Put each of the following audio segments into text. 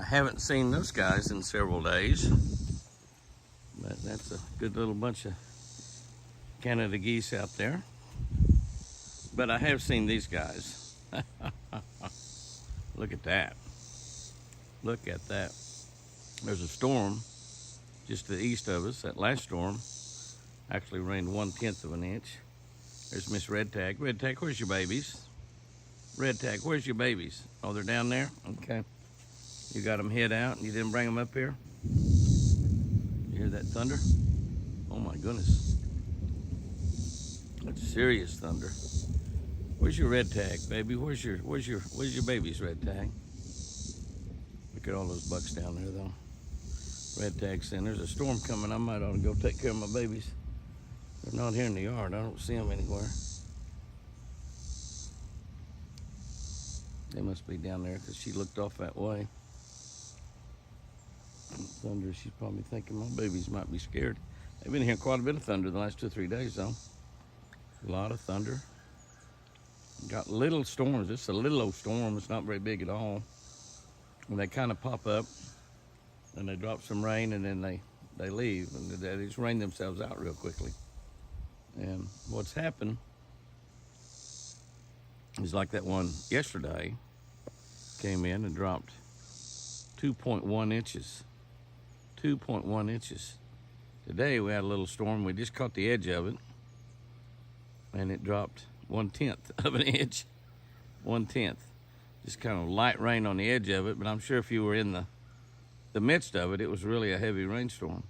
haven't seen those guys in several days. But that's a good little bunch of Canada geese out there. But I have seen these guys. Look at that. Look at that. There's a storm just to the east of us. That last storm actually rained 1/10 of an inch. There's Miss Red Tag. Red Tag, where's your babies? Red Tag, where's your babies? Oh, they're down there? Okay. You got them hid out and you didn't bring them up here? You hear that thunder? Oh my goodness. That's serious thunder. Where's your Red Tag, baby? Where's your baby's Red Tag? Look at all those bucks down there though. Red Tag saying there's a storm coming. I might ought to go take care of my babies. They're not here in the yard. I don't see them anywhere. They must be down there because she looked off that way. Thunder, she's probably thinking my babies might be scared. They've been hearing quite a bit of thunder the last 2 or 3 days though. A lot of thunder. Got little storms. It's a little old storm. It's not very big at all. And they kind of pop up and they drop some rain and then they leave and they just rain themselves out real quickly. And what's happened is like that one yesterday came in and dropped 2.1 inches. 2.1 inches. Today we had a little storm. We just caught the edge of it and it dropped 1/10 of an inch. 1/10. Just kind of light rain on the edge of it, but I'm sure if you were in the midst of it, it was really a heavy rainstorm.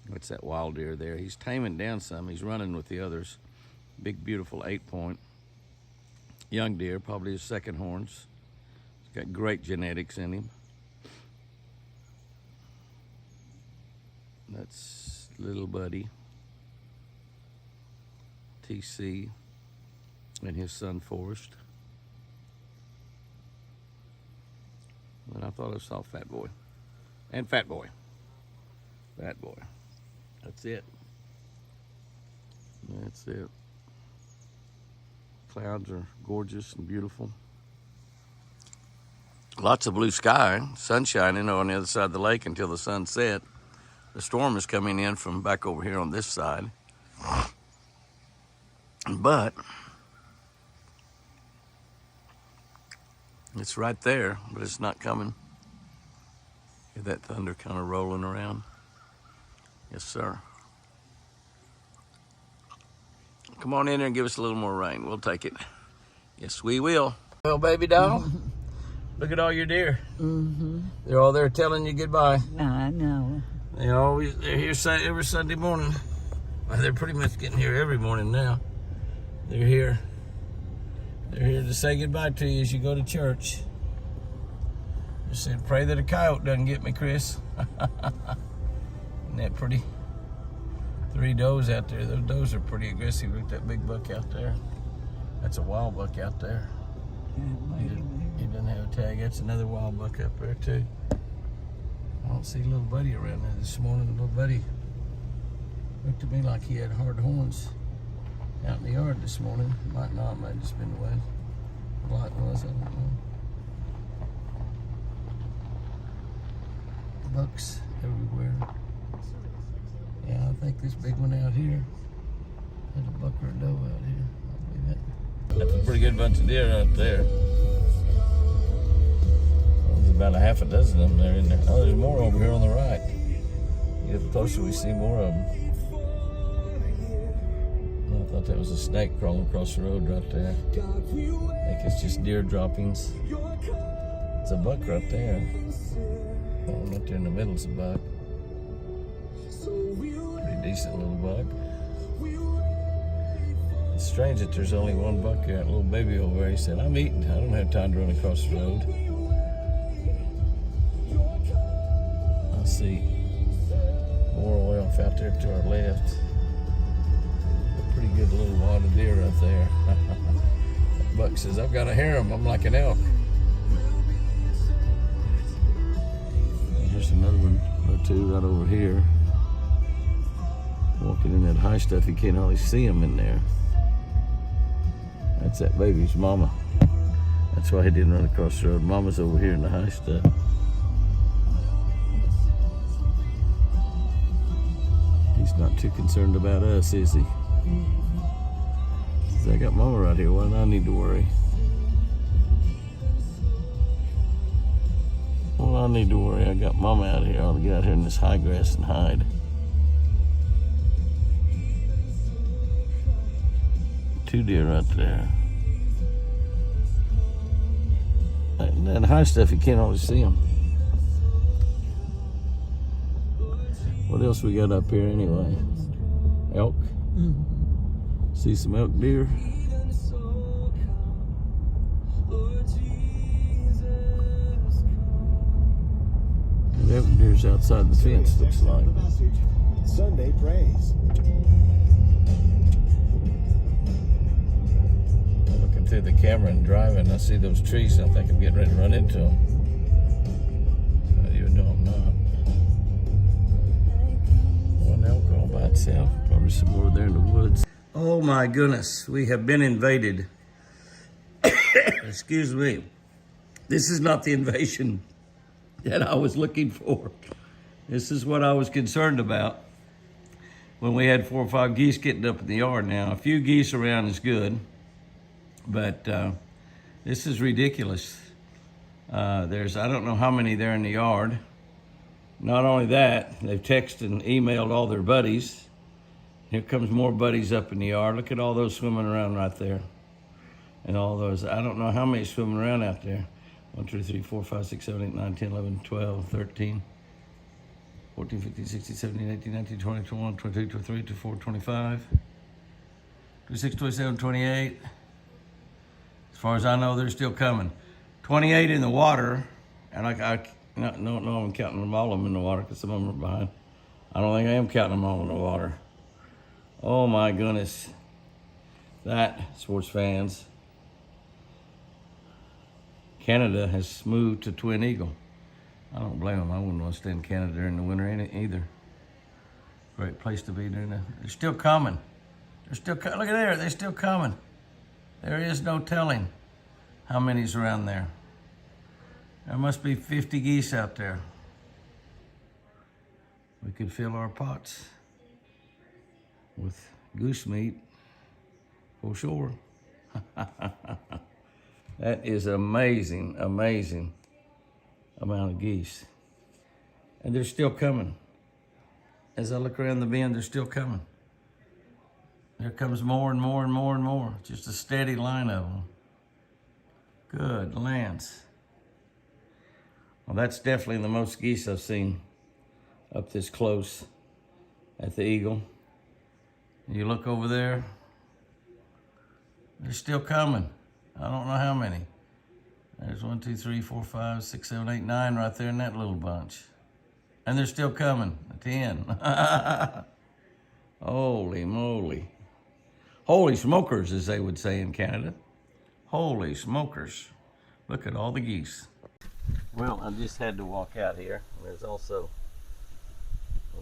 What's that wild deer there? He's taming down some. He's running with the others. Big, beautiful 8-point. Young deer, probably his second horns. He's got great genetics in him. That's little buddy, TC, and his son Forrest. And I thought I saw Fat Boy. And Fat Boy. Fat Boy. That's it. That's it. Clouds are gorgeous and beautiful. Lots of blue sky, sun shining on the other side of the lake until the sun set. The storm is coming in from back over here on this side. But it's right there, but it's not coming. Hear that thunder kind of rolling around? Yes, sir. Come on in there and give us a little more rain. We'll take it. Yes, we will. Well, baby doll, look at all your deer. Mm-hmm. They're all there telling you goodbye. I know. They're here every Sunday morning. Well, they're pretty much getting here every morning now. They're here. They're here to say goodbye to you as you go to church. Just said, pray that a coyote doesn't get me, Chris. Isn't that pretty? 3 does out there. Those does are pretty aggressive. Look at that big buck out there. That's a wild buck out there. He doesn't have a tag. That's another wild buck up there too. I don't see little buddy around there this morning. Little buddy looked to me like he had hard horns out in the yard this morning. Might not, might have just been the way the light was, I don't know. Bucks everywhere. Yeah, I think this big one out here had a buck or a doe out here. I believe that. That's a pretty good bunch of deer out there. There's about a half a dozen of them there in there. Oh, there's more over here on the right. Get up closer, we see more of them. I thought that was a snake crawling across the road right there. I think it's just deer droppings. It's a buck right there. That one right there in the middle is a buck. Pretty decent little buck. It's strange that there's only one buck there. That little baby over there, he said, I'm eating. I don't have time to run across the road. I see more way off out there to our left. A pretty good little wad of deer right there. That buck says, I've got a harem. I'm like an elk. Here's another one or two right over here. Walking in that high stuff, you can't hardly see them in there. That's that baby's mama. That's why he didn't run across the road. Mama's over here in the high stuff. He's not too concerned about us, is he? I got Mama right here. Why do I need to worry? Well, I need to worry. I got Mama out here. I ought to get out here in this high grass and hide. Two deer right there. That high stuff, you can't always see them. What else we got up here anyway? Elk. See some elk deer. The elk deer's outside the fence, looks like. Sunday praise. Looking through the camera and driving, I see those trees. I think I'm getting ready to run into them. Even though I'm not. One elk all by itself. Probably some more there in the woods. Oh my goodness, we have been invaded. Excuse me. This is not the invasion that I was looking for. This is what I was concerned about when we had 4 or 5 geese getting up in the yard. Now, a few geese around is good, but this is ridiculous. I don't know how many there in the yard. Not only that, they've texted and emailed all their buddies. Here comes more buddies up in the yard. Look at all those swimming around right there. And all those, I don't know how many swimming around out there. 1, 2, 3, 4, 5, 6, 7, 8, 9, 10, 11, 12, 13, 14, 15, 16, 17, 18, 19, 20, 21, 22, 23, 24, 25, 26, 27, 28. As far as I know, they're still coming. 28 in the water, and I don't know I'm counting them all of them in the water because some of them are behind. I don't think I am counting them all in the water. Oh my goodness. That, sports fans, Canada has moved to Twin Eagle. I don't blame them. I wouldn't want to stay in Canada during the winter either. Great place to be during the... They're still coming. They're still coming. Look at there. They're still coming. There is no telling how many's around there. There must be 50 geese out there. We could fill our pots with goose meat for sure. That is amazing, amazing amount of geese. And they're still coming. As I look around the bend, they're still coming. There comes more and more and more and more. Just a steady line of them. Good lands. Well, that's definitely the most geese I've seen up this close at the Eagle. You look over there, they're still coming. I don't know how many. There's 1, 2, 3, 4, 5, 6, 7, 8, 9 right there in that little bunch. And they're still coming. 10. Holy moly. Holy smokers, as they would say in Canada. Holy smokers. Look at all the geese. Well, I just had to walk out here. There's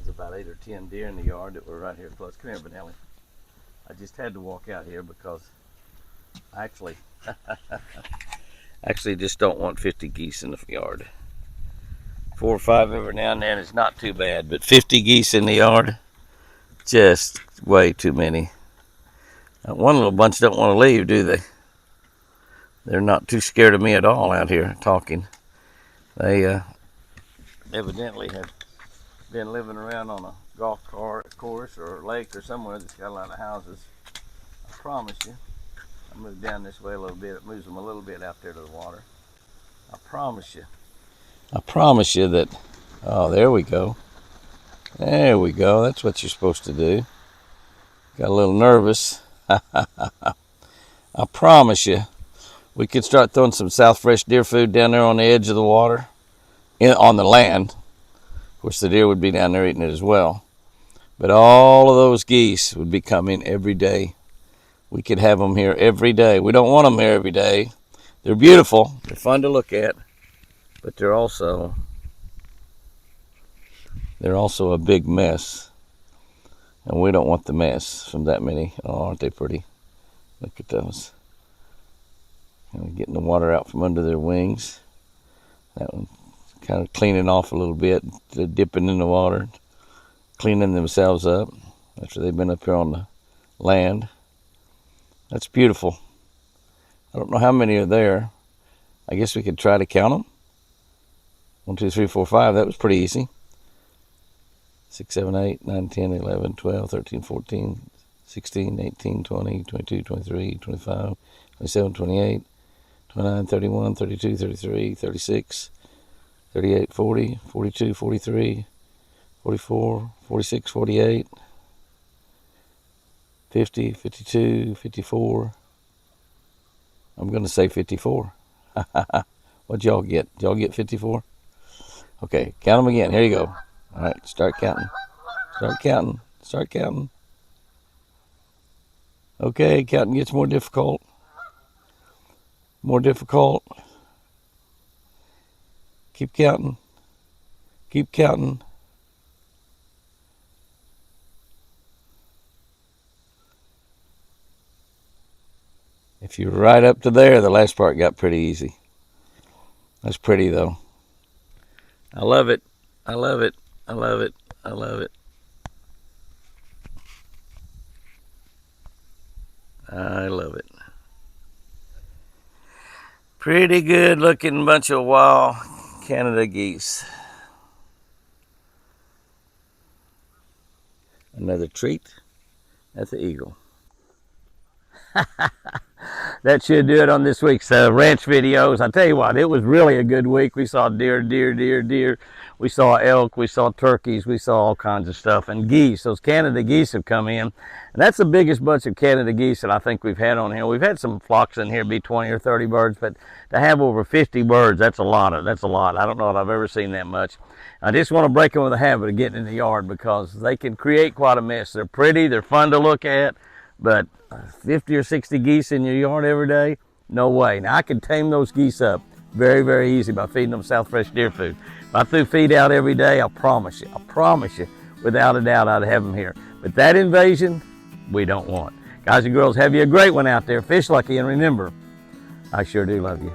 about 8 or 10 deer in the yard that were right here close. Come here, Benelli. I just had to walk out here because I actually just don't want 50 geese in the yard. 4 or 5 every now and then is not too bad, but 50 geese in the yard, just way too many. One little bunch don't want to leave, do they? They're not too scared of me at all out here talking. They evidently have been living around on a golf course or lake or somewhere that's got a lot of houses. I promise you, I'll move down this way a little bit. It moves them a little bit out there to the water. I promise you that, oh, there we go. There we go. That's what you're supposed to do. Got a little nervous. I promise you, we could start throwing some South Fresh deer food down there on the edge of the water, on the land. Of course, the deer would be down there eating it as well. But all of those geese would be coming every day. We could have them here every day. We don't want them here every day. They're beautiful. They're fun to look at. But they're also a big mess. And we don't want the mess from that many. Oh, aren't they pretty? Look at those. Kind of getting the water out from under their wings. That one kind of cleaning off a little bit. They're dipping in the water, cleaning themselves up after they've been up here on the land. That's beautiful. I don't know how many are there. I guess we could try to count them. 1, 2, 3, 4, 5. That was pretty easy. 6, 7, 8, 9, 10, 11, 12, 13, 14, 16, 18, 20, 22, 23, 25, 27, 28, 29, 31, 32, 33, 36, 38, 40, 42, 43, 44, 46, 48, 50, 52, 54. I'm going to say 54. What'd y'all get? Did y'all get 54? Okay, count them again. Here you go. All right, start counting. Start counting. Start counting. Okay, counting gets more difficult. More difficult. Keep counting. Keep counting. If you're right up to there, the last part got pretty easy. That's pretty though. I love it. I love it. I love it. I love it. I love it. Pretty good looking bunch of wild Canada geese. Another treat at the Eagle. That should do it on this week's ranch videos. I tell you what, it was really a good week. We saw deer. We saw elk. We saw turkeys. We saw all kinds of stuff. And geese. Those Canada geese have come in. And that's the biggest bunch of Canada geese that I think we've had on here. We've had some flocks in here, be 20 or 30 birds, but to have over 50 birds, that's a lot. That's a lot. I don't know if I've ever seen that much. I just want to break them with the habit of getting in the yard because they can create quite a mess. They're pretty. They're fun to look at. But 50 or 60 geese in your yard every day? No way. Now, I can tame those geese up very, very easy by feeding them South Fresh deer food. If I threw feed out every day, I promise you, without a doubt, I'd have them here. But that invasion, we don't want. Guys and girls, have you a great one out there. Fish lucky, and remember, I sure do love you.